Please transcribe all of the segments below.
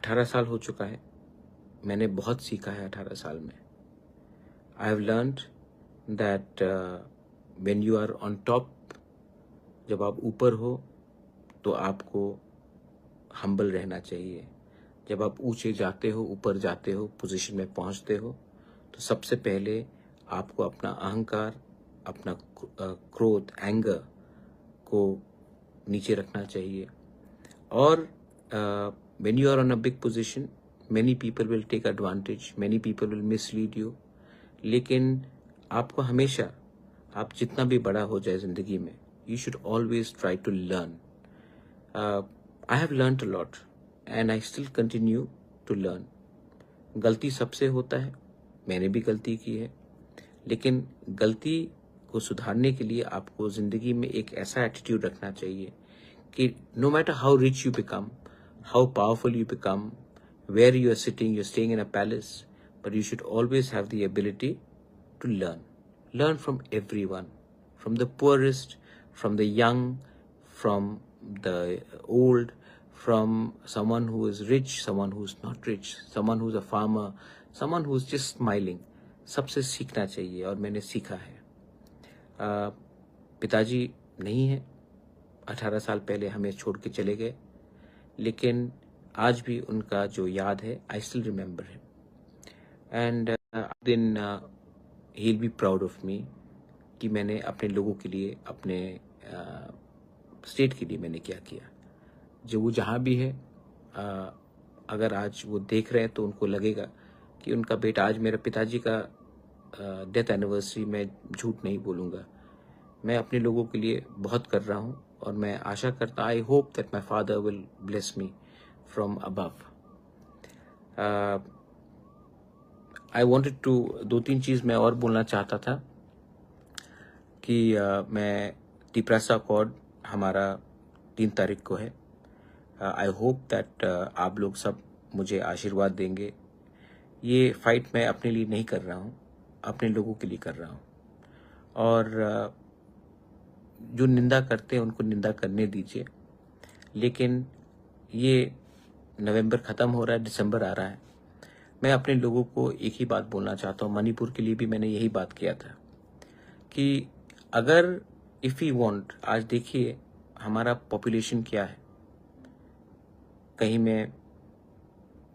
18 साल हो चुका है। मैंने बहुत सीखा है 18 साल में। I have learned that when you are on top, जब आप ऊपर हो तो आपको हम्बल रहना चाहिए। जब आप ऊंचे जाते हो, ऊपर जाते हो, पोजीशन में पहुंचते हो, तो सबसे पहले आपको अपना अहंकार, अपना क्रोध, एंगर को नीचे रखना चाहिए। और when you are on a big position, many people will take advantage, many people will mislead you, लेकिन आपको हमेशा, आप जितना भी बड़ा हो जाए ज़िंदगी में, you should always try to learn. I have learned a lot and I still continue to learn. गलती सबसे होता है, मैंने भी गलती की है, लेकिन गलती को सुधारने के लिए आपको ज़िंदगी में एक ऐसा एटीट्यूड रखना चाहिए कि no matter how rich you become, how powerful you become, where you are sitting, you're staying in a palace, but you should always have the ability to learn. Learn from everyone, from the poorest, from the young, from the old, from someone who is rich, someone who's not rich, someone who's a farmer, someone who's just smiling. सबसे सीखना चाहिए और मैंने सीखा है। पिताजी नहीं है, 18 साल पहले हमें छोड़ के चले गए, लेकिन आज भी उनका जो याद है, I still remember him and then he will be proud of me कि मैंने अपने लोगों के लिए, अपने स्टेट के लिए मैंने क्या किया। जो वो जहाँ भी है, अगर आज वो देख रहे हैं तो उनको लगेगा कि उनका बेटा, आज मेरे पिताजी का डेथ एनिवर्सरी, मैं झूठ नहीं बोलूँगा, मैं अपने लोगों के लिए बहुत कर रहा हूँ और मैं आशा करता, I hope that my father will bless me from above. I wanted to, 2-3 चीज़ मैं और बोलना चाहता था कि मैं तिप्रासा अकॉर्ड हमारा 3 तारीख को है। आई होप दैट आप लोग सब मुझे आशीर्वाद देंगे। ये फाइट मैं अपने लिए नहीं कर रहा हूँ, अपने लोगों के लिए कर रहा हूँ। और जो निंदा करते हैं उनको निंदा करने दीजिए, लेकिन ये नवंबर ख़त्म हो रहा है, दिसंबर आ रहा है। मैं अपने लोगों को एक ही बात बोलना चाहता हूँ, मणिपुर के लिए भी मैंने यही बात किया था कि अगर इफ़ यू वांट, आज देखिए हमारा पॉपुलेशन क्या है, कहीं में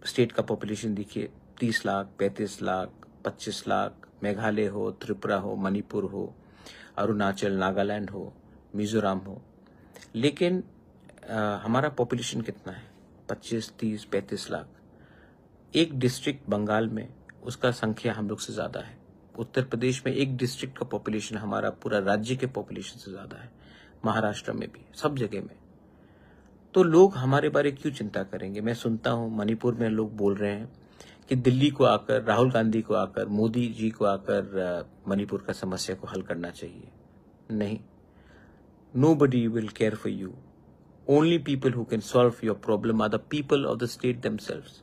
स्टेट का पॉपुलेशन देखिए 30 लाख, 35 लाख, 25 लाख, मेघालय हो, त्रिपुरा हो, मणिपुर हो, अरुणाचल, नागालैंड हो, मिजोरम हो, लेकिन हमारा पॉपुलेशन कितना है? 25, 30, 35 लाख। एक डिस्ट्रिक्ट बंगाल में उसका संख्या हम लोग से ज़्यादा है। उत्तर प्रदेश में एक डिस्ट्रिक्ट का पॉपुलेशन हमारा पूरा राज्य के पॉपुलेशन से ज़्यादा है। महाराष्ट्र में भी, सब जगह में। तो लोग हमारे बारे क्यों चिंता करेंगे? मैं सुनता हूँ मणिपुर में लोग बोल रहे हैं कि दिल्ली को आकर, राहुल गांधी को आकर, मोदी जी को आकर मणिपुर का समस्या को हल करना चाहिए। नहीं, nobody will care for you. Only people who can solve your problem are the people of the state themselves.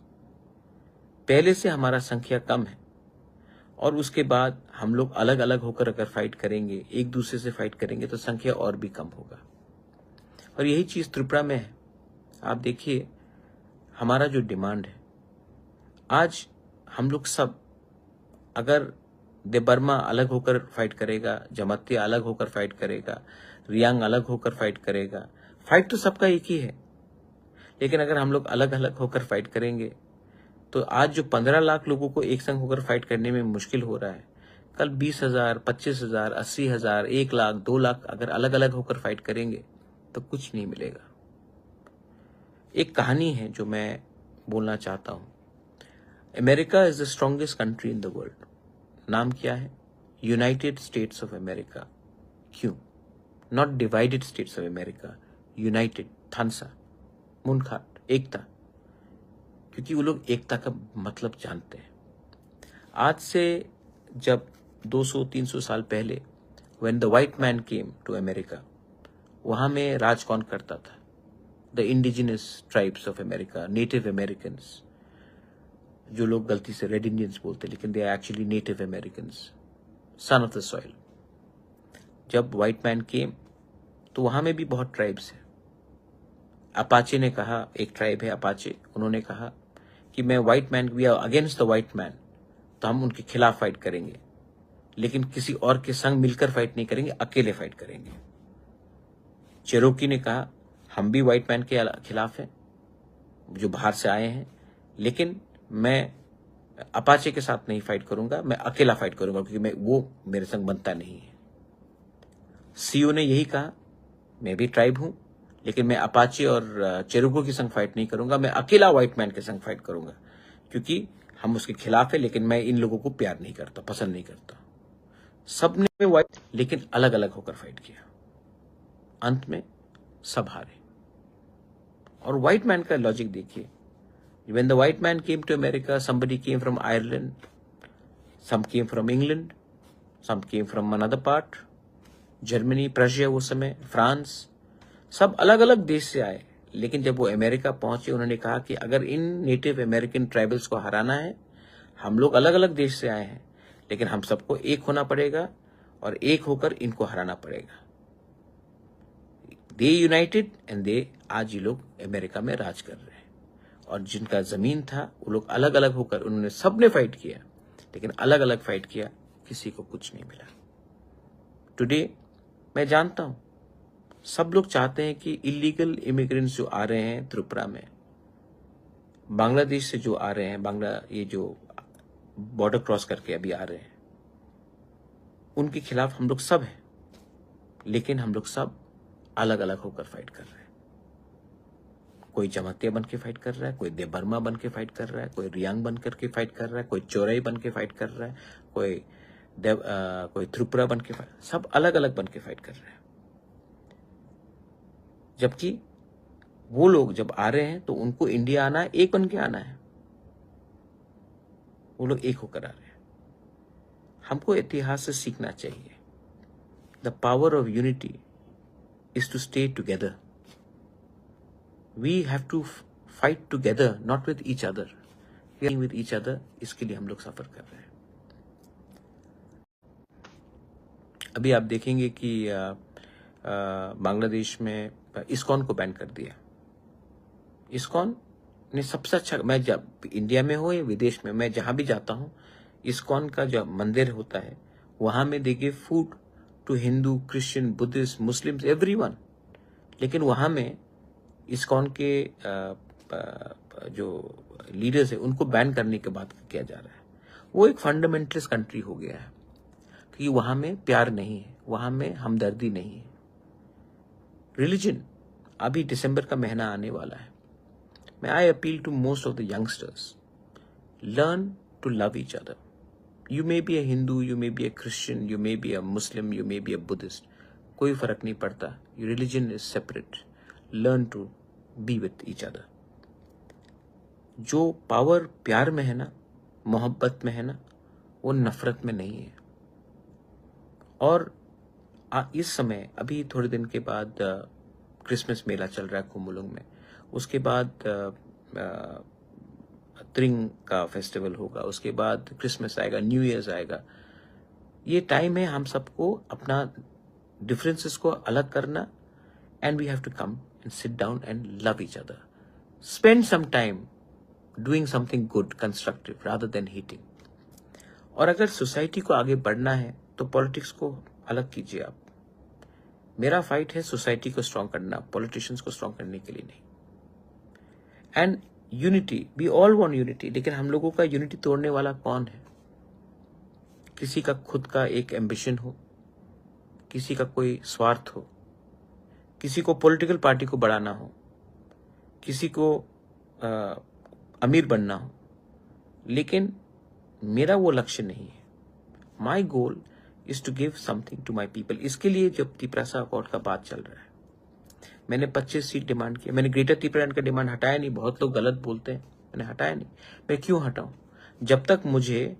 पहले से हमारा संख्या कम है और उसके बाद हम लोग अलग अलग होकर अगर फाइट करेंगे, एक दूसरे से फाइट करेंगे, तो संख्या और भी कम होगा। और यही चीज़ त्रिपुरा में है। आप देखिए हमारा जो डिमांड है, आज हम लोग सब, अगर देबर्मा अलग होकर फाइट करेगा, जमातिया अलग होकर फाइट करेगा, रियांग अलग होकर फाइट करेगा, फाइट तो सबका एक ही है, लेकिन अगर हम लोग अलग अलग होकर फाइट करेंगे तो आज जो 15 लाख लोगों को एक संग होकर फाइट करने में मुश्किल हो रहा है, कल 20,000, 25,000, 80,000, 1 लाख, 2 लाख अगर अलग अलग होकर फाइट करेंगे तो कुछ नहीं मिलेगा। एक कहानी है जो मैं बोलना चाहता हूँ। America is the strongest country in the world. नाम क्या है? United States of America. क्यों? Not divided States of America, United, थानसा, मुनखाट, एकता, क्योंकि वो लोग एकता का मतलब जानते हैं। आज से जब 200-300 साल पहले, when the white man came to America, वहां में राज कौन करता था? The indigenous tribes of America, native Americans, जो लोग गलती से रेड इंडियंस बोलते, लेकिन they are actually native Americans, son of the soil. जब व्हाइट मैन केम तो वहां में भी बहुत ट्राइब्स है। अपाचे ने कहा, एक ट्राइब है अपाचे, उन्होंने कहा कि मैं white man, we are against the white man, तो हम उनके खिलाफ फाइट करेंगे, लेकिन किसी और के संग मिलकर फाइट नहीं करेंगे, अकेले फाइट करेंगे। चेरोकी ने कहा हम भी व्हाइट मैन के खिलाफ हैं जो बाहर से आए हैं, लेकिन मैं अपाचे के साथ नहीं फाइट करूंगा, मैं अकेला फाइट करूंगा, क्योंकि वो मेरे संग बनता नहीं है। सीओ ने यही कहा मैं भी ट्राइब हूं, लेकिन मैं अपाचे और चेरोको के संग फाइट नहीं करूंगा, मैं अकेला व्हाइट मैन के संग फाइट करूंगा, क्योंकि हम उसके खिलाफ है, लेकिन मैं इन लोगों को प्यार नहीं करता, पसंद नहीं करता। सबने व्हाइट, लेकिन अलग अलग होकर फाइट किया। अंत में सब हारे। और व्हाइट मैन का लॉजिक देखिए, when the white man came to America, somebody came from Ireland, some came from England, some came from another part, Germany, Prussia उस समय, फ्रांस, सब अलग अलग देश से आए। लेकिन जब वो अमेरिका पहुंचे, उन्होंने कहा कि अगर इन नेटिव अमेरिकन ट्राइबल्स को हराना है, हम लोग अलग अलग देश से आए हैं, लेकिन हम सबको एक होना पड़ेगा और एक होकर इनको हराना पड़ेगा। दे यूनाइटेड एंड दे, आज ये लोग अमेरिका में राज कर रहे हैं। और जिनका जमीन था वो लोग अलग अलग होकर, उन्होंने सबने फाइट किया, लेकिन अलग अलग फाइट किया, किसी को कुछ नहीं मिला। टुडे मैं जानता हूं सब लोग चाहते हैं कि इलीगल इमिग्रेंट्स जो आ रहे हैं त्रिपुरा में, बांग्लादेश से जो आ रहे हैं, ये जो बॉर्डर क्रॉस करके अभी आ रहे हैं, उनके खिलाफ हम लोग सब हैं, लेकिन हम लोग सब अलग अलग होकर फाइट कर रहे हैं। कोई जमातिया बन के फाइट कर रहा है, कोई देबर्मा बन के फाइट कर रहा है, कोई रियांग बन करके फाइट कर रहा है, कोई चोरई बन के फाइट कर रहा है, कोई त्रिपुरा बन के फाइट, सब अलग अलग बन के फाइट कर रहे हैं। जबकि वो लोग जब आ रहे हैं तो उनको इंडिया आना है, एक बन के आना है, वो लोग एक होकर आ रहे हैं। हमको इतिहास से सीखना चाहिए। The power of unity is to stay together. We have to fight together, not with each other. Fighting with each other, इसके लिए हम लोग सफर कर रहे हैं। अभी आप देखेंगे कि बांग्लादेश में इस्कॉन को बैन कर दिया। इस्कॉन ने सबसे अच्छा, मैं जब इंडिया में हो या विदेश में, मैं जहां भी जाता हूं, इस्कॉन का जो मंदिर होता है वहां में they give food to Hindu, Christian, Buddhist, Muslims, everyone. लेकिन वहां में इस्कॉन के जो लीडर्स है उनको बैन करने के बाद किया जा रहा है। वो एक फंडामेंटलिस्ट कंट्री हो गया है, क्योंकि वहां में प्यार नहीं है, वहां में हमदर्दी नहीं है। रिलीजन, अभी दिसंबर का महीना आने वाला है, मैं I appeal to most of the youngsters, learn to love each other. You may be a Hindu, you may be a Christian, you may be a Muslim, you may be a Buddhist, कोई फर्क नहीं पड़ता। Your religion is separate. Learn to be with each other. जो power प्यार में है ना, मोहब्बत में है ना, वो नफरत में नहीं है। और इस समय अभी थोड़े दिन के बाद क्रिसमस मेला चल रहा है खुमुलुंग में, उसके बाद त्रिंग का फेस्टिवल होगा, उसके बाद क्रिसमस आएगा, न्यू ईयर्स आएगा। ये टाइम है हम सबको अपना डिफरेंसेस को अलग करना, and we have to come and sit down and love each other. Spend some time doing something good, constructive, rather than hating. और अगर सोसाइटी को आगे बढ़ना है तो पॉलिटिक्स को अलग कीजिए आप। मेरा फाइट है सोसाइटी को स्ट्रांग करना, पॉलिटिशियंस को स्ट्रांग करने के लिए नहीं। And unity, we all want unity, लेकिन हम लोगों का यूनिटी तोड़ने वाला कौन है? किसी का खुद का एक एम्बिशन हो, किसी का कोई स्वार्थ हो, किसी को पॉलिटिकल पार्टी को बढ़ाना हो, किसी को अमीर बनना हो, लेकिन मेरा वो लक्ष्य नहीं है। My goal is to give something to my people. इसके लिए जब तिपरासा अकॉर्ड का बात चल रहा है, मैंने 25 सीट डिमांड किया। मैंने ग्रेटर तिपरालैंड का डिमांड हटाया नहीं, बहुत लोग गलत बोलते हैं, मैंने हटाया नहीं। मैं क्यों हटाऊं? जब तक मुझे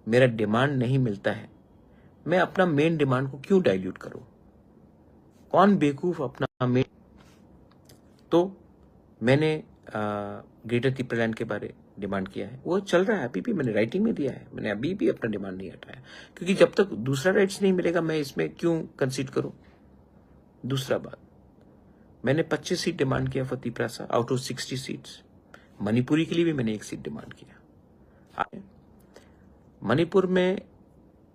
मेरा डिमांड नहीं मिलता है, मैं अपना मेन डिमांड को क्यों डाइल्यूट करूं? कौन बेवकूफ अपना मेन। तो मैंने ग्रेटर तिपरालैंड के बारे डिमांड किया है, वो चल रहा है, अभी भी मैंने राइटिंग में दिया है, मैंने अभी भी अपना डिमांड नहीं हटाया, क्योंकि जब तक दूसरा राइट्स नहीं मिलेगा मैं इसमें क्यों कंसीड करूं। दूसरा बात, मैंने 25 सीट डिमांड किया for Tiprasa out of 60 seats. Manipuri के लिए भी मैंने एक सीट डिमांड किया। मणिपुर में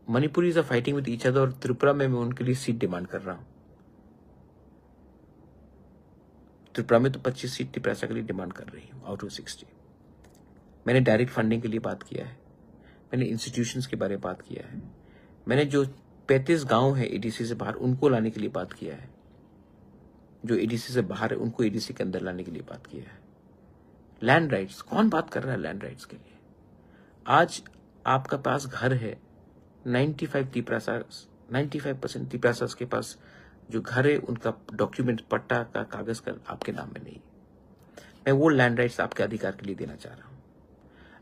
Manipuris are fighting with each other, और त्रिपुरा में मैं उनके लिए सीट डिमांड कर रहा हूं। त्रिपुरा में तो 25 सीट टिप्रासा के लिए डिमांड कर रही हूं आउट ऑफ 60। मैंने डायरेक्ट फंडिंग के लिए बात किया है, मैंने इंस्टीट्यूशंस के बारे में बात किया है, मैंने जो 35 गांव है एडीसी से बाहर उनको लाने के लिए बात किया है, जो एडीसी से बाहर है उनको एडीसी के अंदर लाने के लिए बात किया है। लैंड राइट्स, कौन बात कर रहा है लैंड राइट्स के लिए? आज आपका पास घर है, 95% तिप्रासास के पास जो घर है उनका डॉक्यूमेंट, पट्टा का कागज का आपके नाम में नहीं। मैं वो लैंड राइट्स आपके अधिकार के लिए देना चाह रहा हूं।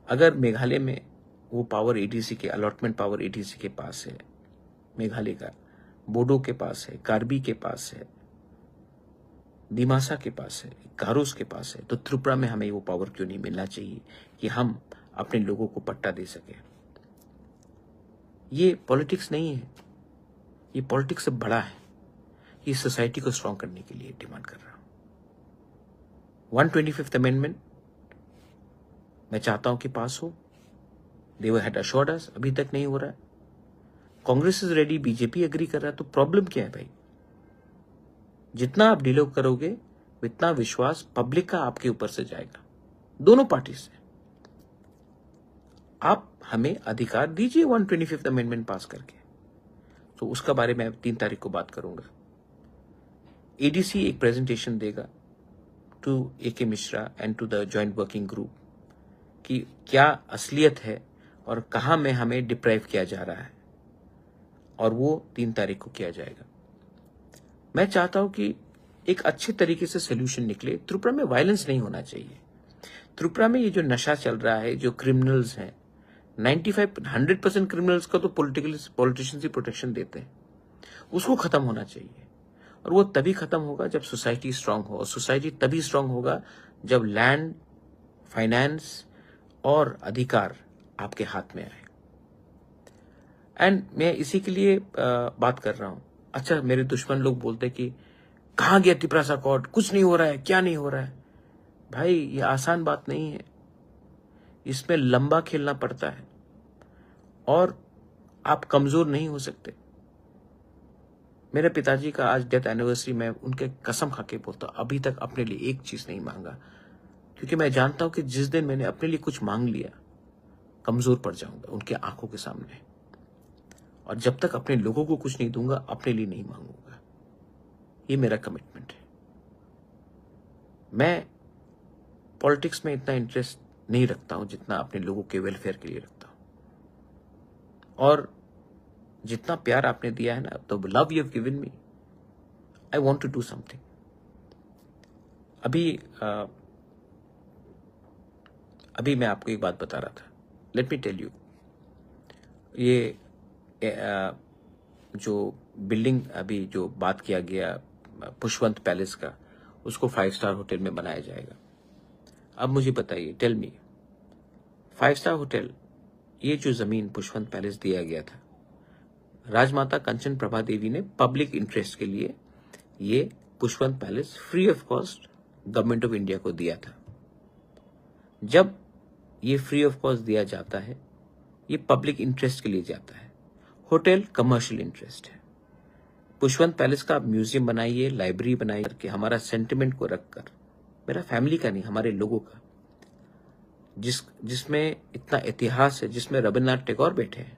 अगर मेघालय में वो पावर एडीसी के, अलॉटमेंट पावर एडीसी के पास है, मेघालय का, बोडो के पास है, कार्बी के पास है, दिमासा के पास है, गारोस के पास है, तो त्रिपुरा में हमें वो पावर क्यों नहीं मिलना चाहिए कि हम अपने लोगों को पट्टा दे सके? ये पॉलिटिक्स नहीं है, ये पॉलिटिक्स से बड़ा है। ये सोसाइटी को स्ट्रांग करने के लिए डिमांड कर रहा हूं। 125th अमेंडमेंट मैं चाहता हूं कि पास हो। दे हैड अश्योर्ड अस, अभी तक नहीं हो रहा है। Congress is ready, BJP agree कर रहा है, तो प्रॉब्लम क्या है भाई? जितना आप डिले करोगे उतना विश्वास पब्लिक का आपके ऊपर से जाएगा, दोनों पार्टी से। आप हमें अधिकार दीजिए 125th अमेंडमेंट पास करके, तो उसका बारे में 3 तारीख को बात करूंगा। एडीसी एक प्रेजेंटेशन देगा to A K Mishra and to the joint working group कि क्या असलियत है और कहां में हमें डिप्राइव किया जा रहा है, और वो 3 तारीख को किया जाएगा। मैं चाहता हूं कि एक अच्छे तरीके से सोल्यूशन निकले। त्रिपुरा में वायलेंस नहीं होना चाहिए। त्रिपुरा में ये जो नशा चल रहा है, जो क्रिमिनल्स हैं, 100% क्रिमिनल्स का तो पॉलिटिशियंस ही प्रोटेक्शन देते हैं, उसको खत्म होना चाहिए। और वो तभी खत्म होगा जब सोसाइटी स्ट्रांग हो, और सोसाइटी तभी स्ट्रांग होगा जब लैंड, फाइनेंस और अधिकार आपके हाथ में आए। एंड मैं इसी के लिए बात कर रहा हूं। अच्छा, मेरे दुश्मन लोग बोलते कि कहां गया तिप्रासा कोर्ट, कुछ नहीं हो रहा है, क्या नहीं हो रहा है? भाई, ये आसान बात नहीं है, इसमें लंबा खेलना पड़ता है, और आप कमजोर नहीं हो सकते। मेरे पिताजी का आज डेथ एनिवर्सरी में उनके कसम खा के बोलता, अभी तक अपने लिए एक चीज नहीं मांगा, क्योंकि मैं जानता हूं कि जिस दिन मैंने अपने लिए कुछ मांग लिया, कमजोर पड़ जाऊंगा उनके आंखों के सामने। और जब तक अपने लोगों को कुछ नहीं दूंगा, अपने लिए नहीं मांगूंगा। ये मेरा कमिटमेंट है। मैं पॉलिटिक्स में इतना इंटरेस्ट नहीं रखता हूं जितना अपने लोगों के वेलफेयर के लिए रखता हूं। और जितना प्यार आपने दिया है ना, तो love you have given me, I want to do something. अभी मैं आपको एक बात बता रहा था। लेट मी टेल यू, ये जो बिल्डिंग अभी जो बात किया गया पुष्पवंत पैलेस का, उसको 5 स्टार होटल में बनाया जाएगा। अब मुझे बताइए, टेल मी, 5 स्टार होटल, ये जो जमीन पुष्पवंत पैलेस दिया गया था, राजमाता कंचन प्रभा देवी ने पब्लिक इंटरेस्ट के लिए ये Pushpwant palace free of cost government of India को दिया था। जब ये फ्री ऑफ कॉस्ट दिया जाता है, ये पब्लिक इंटरेस्ट के लिए जाता है। होटल कमर्शियल इंटरेस्ट है। पुष्पवंत पैलेस का आप म्यूजियम बनाइए, लाइब्रेरी बनाइए, करके हमारा सेंटिमेंट को रखकर, मेरा फैमिली का नहीं, हमारे लोगों का, जिसमें इतना इतिहास है, जिसमें रविन्द्रनाथ टैगोर बैठे हैं,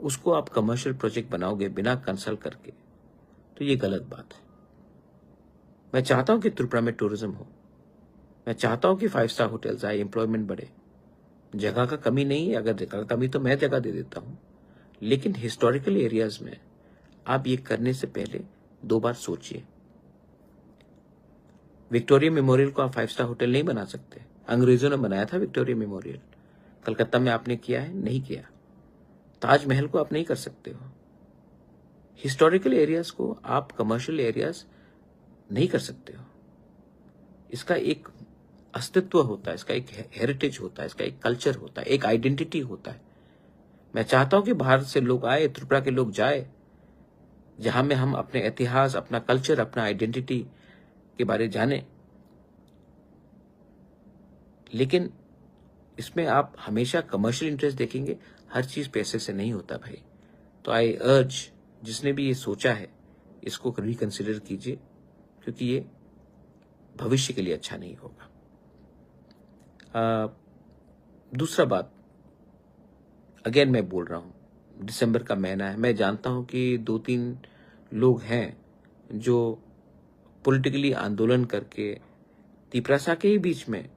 उसको आप कमर्शियल प्रोजेक्ट बनाओगे बिना कंसल्ट करके, तो ये गलत बात है। मैं चाहता हूं कि त्रिपुरा में टूरिज्म हो, मैं चाहता हूं कि 5 स्टार होटल्स आए, एम्प्लॉयमेंट बढ़े। जगह का कमी नहीं है, अगर जगह का कमी तो मैं जगह दे देता हूं, लेकिन हिस्टोरिकल एरियाज में आप ये करने से पहले 2 बार सोचिए। विक्टोरिया मेमोरियल को आप 5 स्टार होटल नहीं बना सकते। अंग्रेजों ने बनाया था विक्टोरिया मेमोरियल, कलकत्ता में आपने किया है? नहीं किया। ताजमहल को आप नहीं कर सकते हो। हिस्टोरिकल एरियाज को आप कमर्शियल एरियाज नहीं कर सकते हो। इसका एक अस्तित्व होता है, इसका एक हेरिटेज होता है, इसका एक कल्चर होता है, एक आइडेंटिटी होता है। मैं चाहता हूं कि बाहर से लोग आए, त्रिपुरा के लोग जाए, जहां में हम अपने इतिहास, अपना कल्चर, अपना आइडेंटिटी के बारे जाने। लेकिन इसमें आप हमेशा कमर्शियल इंटरेस्ट देखेंगे, हर चीज पैसे से नहीं होता भाई। तो आई अर्ज, जिसने भी ये सोचा है इसको रिकंसिडर कीजिए, क्योंकि ये भविष्य के लिए अच्छा नहीं होगा। दूसरा बात, अगेन मैं बोल रहा हूं, दिसंबर का महीना है, मैं जानता हूं कि 2-3 लोग हैं जो पॉलिटिकली आंदोलन करके तिपरासा के ही बीच में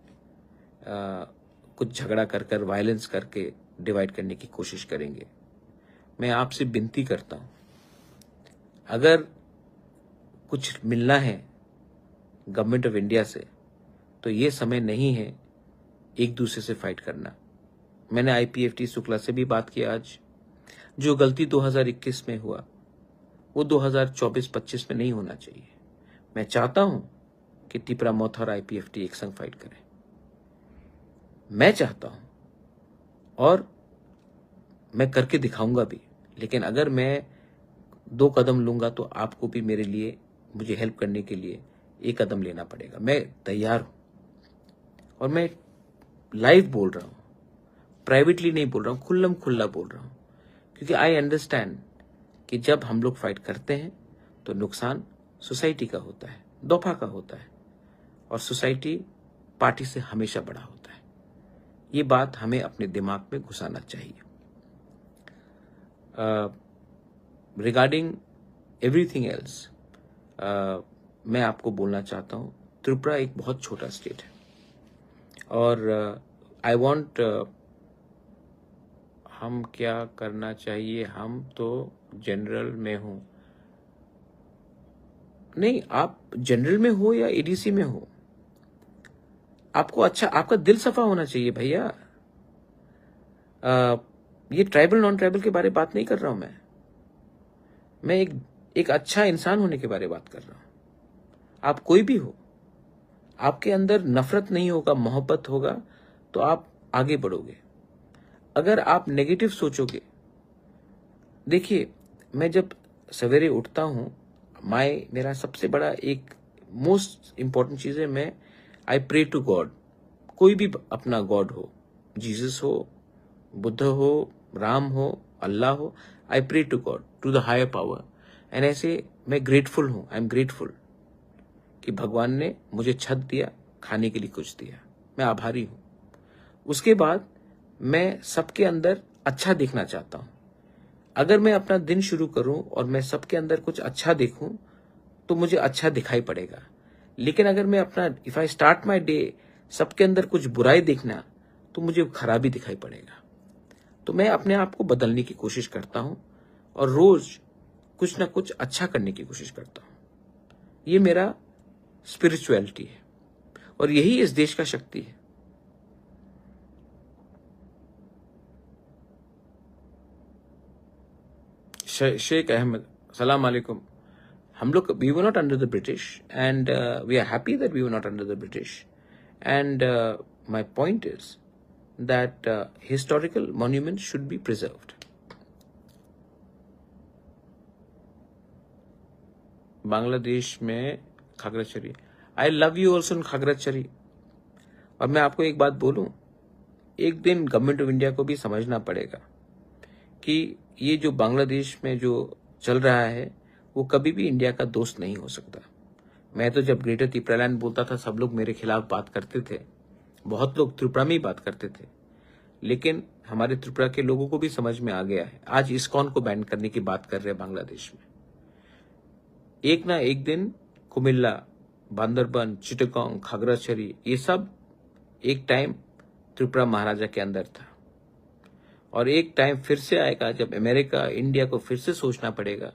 कुछ झगड़ा कर वायलेंस करके डिवाइड करने की कोशिश करेंगे। मैं आपसे विनती करता हूं, अगर कुछ मिलना है गवर्नमेंट ऑफ इंडिया से तो ये समय नहीं है एक दूसरे से फाइट करना। मैंने आईपीएफटी शुक्ला से भी बात किया आज। जो गलती 2021 में हुआ वो 2024-25 में नहीं होना चाहिए। मैं चाहता हूं कि तिपरामोथ और आईपीएफटी एक संग फाइट करें। मैं चाहता हूं और मैं करके दिखाऊंगा भी, लेकिन अगर मैं 2 कदम लूंगा तो आपको भी मेरे लिए, मुझे हेल्प करने के लिए 1 कदम लेना पड़ेगा। मैं तैयार हूं और मैं लाइव बोल रहा हूं, प्राइवेटली नहीं बोल रहा हूं, खुल्लम खुल्ला बोल रहा हूं, क्योंकि आई अंडरस्टैंड कि जब हम लोग फाइट करते हैं तो नुकसान सोसाइटी का होता है, दफा का होता है, और सोसाइटी पार्टी से हमेशा बड़ा होता है। ये बात हमें अपने दिमाग में घुसाना चाहिए। रिगार्डिंग एवरीथिंग एल्स, मैं आपको बोलना चाहता हूं, त्रिपुरा एक बहुत छोटा स्टेट है और आई वांट, हम क्या करना चाहिए, हम तो जनरल में हूं। नहीं, आप जनरल में हो या एडीसी में हो, आपको अच्छा, आपका दिल सफा होना चाहिए भैया। ये ट्राइबल नॉन ट्राइबल के बारे में बात नहीं कर रहा हूं मैं एक अच्छा इंसान होने के बारे में बात कर रहा हूं। आप कोई भी हो, आपके अंदर नफरत नहीं होगा, मोहब्बत होगा तो आप आगे बढ़ोगे। अगर आप नेगेटिव सोचोगे, देखिए मैं जब सवेरे उठता हूं, मेरा सबसे बड़ा एक मोस्ट इंपॉर्टेंट चीज है, मैं आई प्रे टू गॉड। कोई भी अपना गॉड हो, जीसस हो, बुद्ध हो, राम हो, अल्लाह हो, I pray to God, to the higher power. And ऐसे मैं ग्रेटफुल हूं, आई एम ग्रेटफुल कि भगवान ने मुझे छत दिया, खाने के लिए कुछ दिया, मैं आभारी हूं। उसके बाद मैं सबके अंदर अच्छा देखना चाहता हूं। अगर मैं अपना दिन शुरू करूं और मैं सबके अंदर कुछ अच्छा देखूं तो मुझे अच्छा दिखाई पड़ेगा। लेकिन अगर मैं अपना, if I start my day सबके अंदर कुछ बुराई देखना तो मुझे खराबी दिखाई पड़ेगा। तो मैं अपने आप को बदलने की कोशिश करता हूं और रोज कुछ ना कुछ अच्छा करने की कोशिश करता हूं। ये मेरा स्पिरिचुअलिटी है और यही इस देश का शक्ति है। शेख अहमद, सलाम अलैकुम। हम लोग, we were not under the British and we are happy that we were not under the British and my point is that historical monument should be preserved. Bangladesh में Khagrachari, I love you also in Khagrachari. और मैं आपको एक बात बोलूं, एक दिन government of India को भी समझना पड़ेगा कि ये जो बांग्लादेश में जो चल रहा है वो कभी भी इंडिया का दोस्त नहीं हो सकता। मैं तो जब ग्रेटर त्रिपुरालैंड बोलता था सब लोग मेरे खिलाफ बात करते थे, बहुत लोग त्रिपुरा में ही बात करते थे, लेकिन हमारे त्रिपुरा के लोगों को भी समझ में आ गया है। आज इस्कॉन को बैन करने की बात कर रहे हैं बांग्लादेश में। एक ना एक दिन कुमिल्ला, बांदरबन, चिटगांव, खागराचरी, ये सब एक टाइम त्रिपुरा महाराजा के अंदर था और एक टाइम फिर से आएगा जब अमेरिका, इंडिया को फिर से सोचना पड़ेगा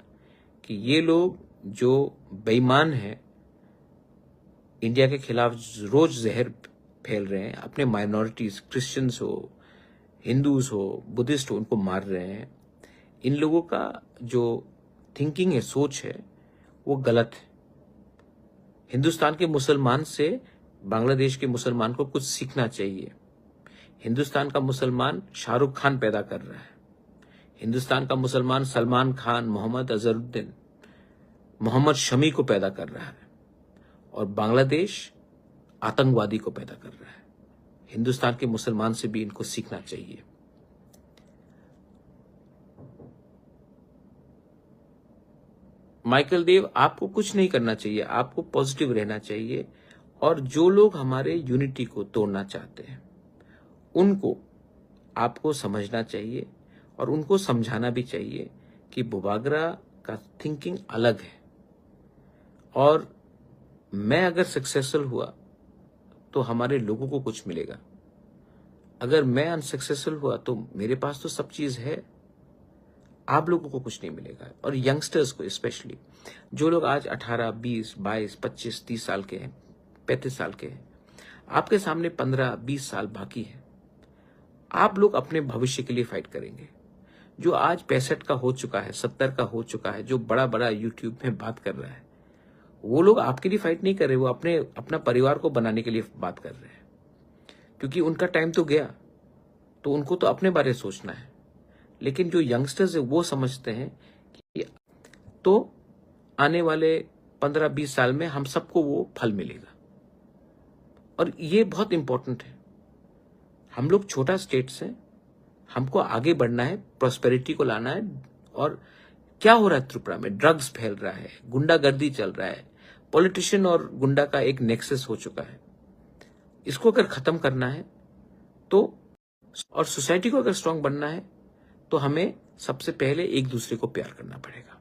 कि ये लोग जो बेईमान हैं, इंडिया के खिलाफ रोज जहर फैल रहे हैं, अपने माइनॉरिटीज, क्रिश्चियंस हो, हिंदूज हो, बुद्धिस्ट हो, उनको मार रहे हैं। इन लोगों का जो थिंकिंग है, सोच है, वो गलत है। हिंदुस्तान के मुसलमान से बांग्लादेश के मुसलमान को कुछ सीखना चाहिए। हिंदुस्तान का मुसलमान शाहरुख खान पैदा कर रहा है, हिंदुस्तान का मुसलमान सलमान खान, मोहम्मद अजहरुद्दीन, मोहम्मद शमी को पैदा कर रहा है, और बांग्लादेश आतंकवादी को पैदा कर रहा है। हिंदुस्तान के मुसलमान से भी इनको सीखना चाहिए। माइकल देव, आपको कुछ नहीं करना चाहिए, आपको पॉजिटिव रहना चाहिए। और जो लोग हमारे यूनिटी को तोड़ना चाहते हैं उनको आपको समझना चाहिए और उनको समझाना भी चाहिए कि बुबागरा का थिंकिंग अलग है। और मैं अगर सक्सेसफुल हुआ तो हमारे लोगों को कुछ मिलेगा, अगर मैं अनसक्सेसफुल हुआ तो मेरे पास तो सब चीज है, आप लोगों को कुछ नहीं मिलेगा। और यंगस्टर्स को स्पेशली, जो लोग आज 18, 20, 22, 25, 30 साल के हैं, 35 साल के हैं, आपके सामने 15, 20 साल बाकी है। आप लोग अपने भविष्य के लिए फाइट करेंगे। जो आज 65 का हो चुका है, 70 का हो चुका है, जो बड़ा बड़ा यूट्यूब में बात कर रहा है, वो लोग आपके लिए फाइट नहीं कर रहे, वो अपना परिवार को बनाने के लिए बात कर रहे हैं। क्योंकि उनका टाइम तो गया, तो उनको तो अपने बारे में सोचना है। लेकिन जो यंगस्टर्स है वो समझते हैं कि तो आने वाले 15-20 साल में हम सबको वो फल मिलेगा। और ये बहुत इंपॉर्टेंट है। हम लोग छोटा स्टेट्स हैं, हमको आगे बढ़ना है, प्रॉस्पेरिटी को लाना है। और क्या हो रहा है त्रिपुरा में? ड्रग्स फैल रहा है, गुंडागर्दी चल रहा है, पॉलिटिशियन और गुंडा का एक नेक्सस हो चुका है। इसको अगर खत्म करना है तो, और सोसाइटी को अगर स्ट्रांग बनना है तो हमें सबसे पहले एक दूसरे को प्यार करना पड़ेगा।